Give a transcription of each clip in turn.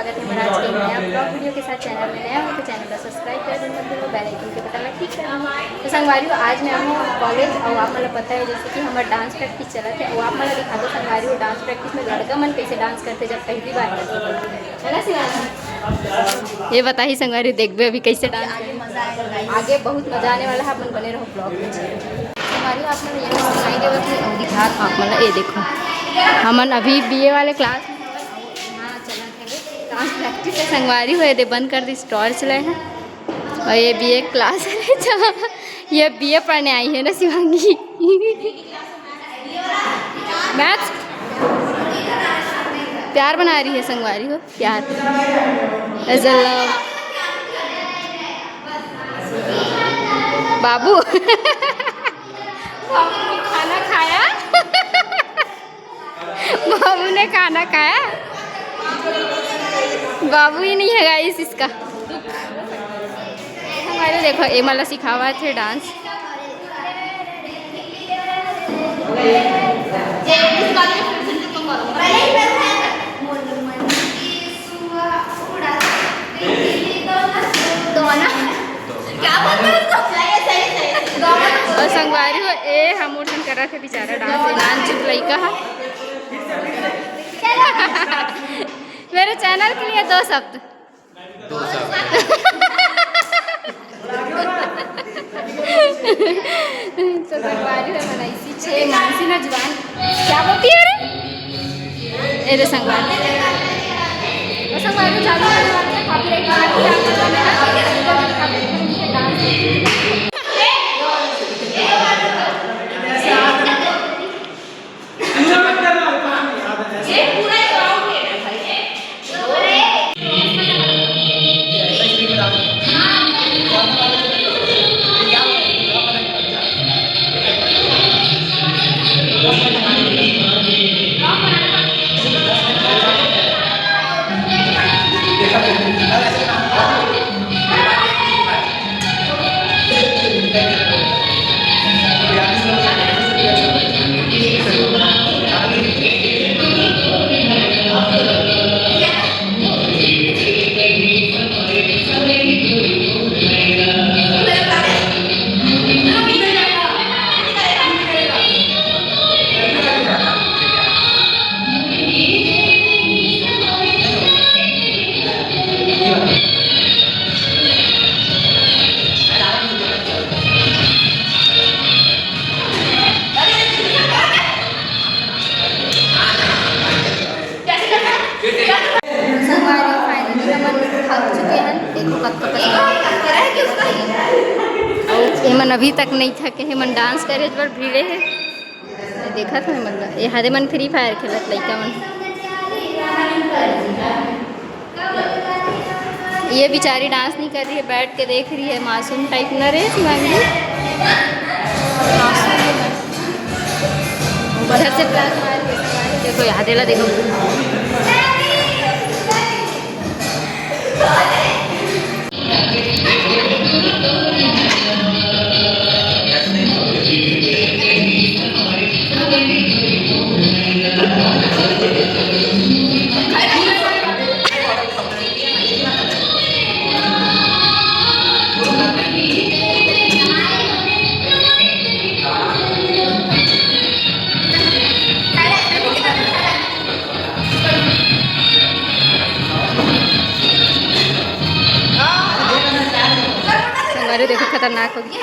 स्वागत है मेरा आज के नया ब्लॉग वीडियो के साथ। चैनल में नया हो तो चैनल को सब्सक्राइब कर देना, फिर बेल आइकन के बटन क्लिक करना। तो संगवारी आज मैं हूँ कॉलेज और आप मतलब पता है जैसे कि हमारा डांस प्रैक्टिस चला थे और आप मतलब दिखा दो संगवारी डांस प्रैक्टिस में लड़का मन कैसे डांस करते जब पहली बार करते है ना शिवानी? ये बता ही संगवारी देखबे अभी कैसे डांस आगे बहुत मजा आने वाला है। अपन बने रहो ब्लॉग में। संगवारी आप मतलब ये सिखाई देवे कि और दिखा आप मतलब ये देखो हमन अभी बीए वाले क्लास में यहाँ चला थे डांस प्रैक्टिस से संगवारी हुए थे बंद कर दी स्टॉल चले हैं और ये बीए क्लास है जहाँ ये बीए पढ़ने आई है ना शिवांगी। मैथ्स प्यार बना रही है संगवारी हो प्यार एज अ लव बाबू। बाबू ने खाना खाया बाबू ने खाना खाया बाबू ही नहीं है गाइस इसका। हमारे देखो ये मला सिखावा थे डांस। और संगवारी हो ए हम उठन कर रहा थे बेचारा डांस चुप लड़का है। मेरे चैनल के लिए 2 शब्द तो संगवारी है मनाइसी छे मानसी ना जवान क्या बोलती है रे ए संगवारी तो संगवारी चालू करने वाले हैं कॉपीराइट डांस। हेमन अभी तक नहीं थके हेमन डांस करे पर भीड़े है देखा था मतलब ये हरे मन फ्री फायर खेलत लड़का मन। ये बेचारी डांस नहीं कर रही है बैठ के देख रही है मासूम टाइप न रे शिवांगी उधर से प्लास मार के देखो यादेला देखो। देखो खतरनाक होगी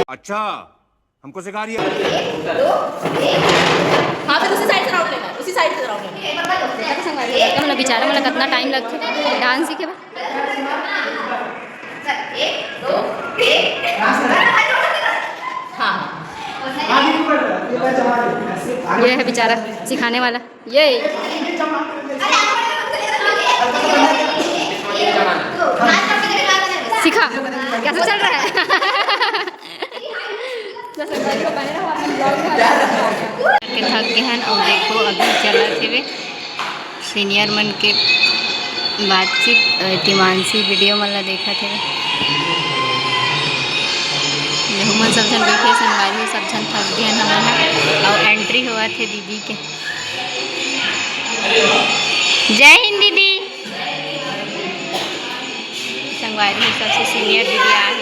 अच्छा हमको सिखा रही है। हाँ फिर उसी साइड से राउंड लेना उसी साइड से राउंड लेना। मतलब बेचारा मतलब कितना टाइम लगता डांस सीखे बा। ये है बेचारा सिखाने वाला ये सिखा कैसे चल रहा है। थक गए हैं और देखो अभी चला थे सीनियर मन के बातचीत तिमानसी वीडियो मला देखा थे मन सब जन बैठे संगवारी सब जन थक गए हमन और एंट्री हुआ थे दीदी के जय हिंद दीदी। संगवारी सबसे सीनियर दीदी आज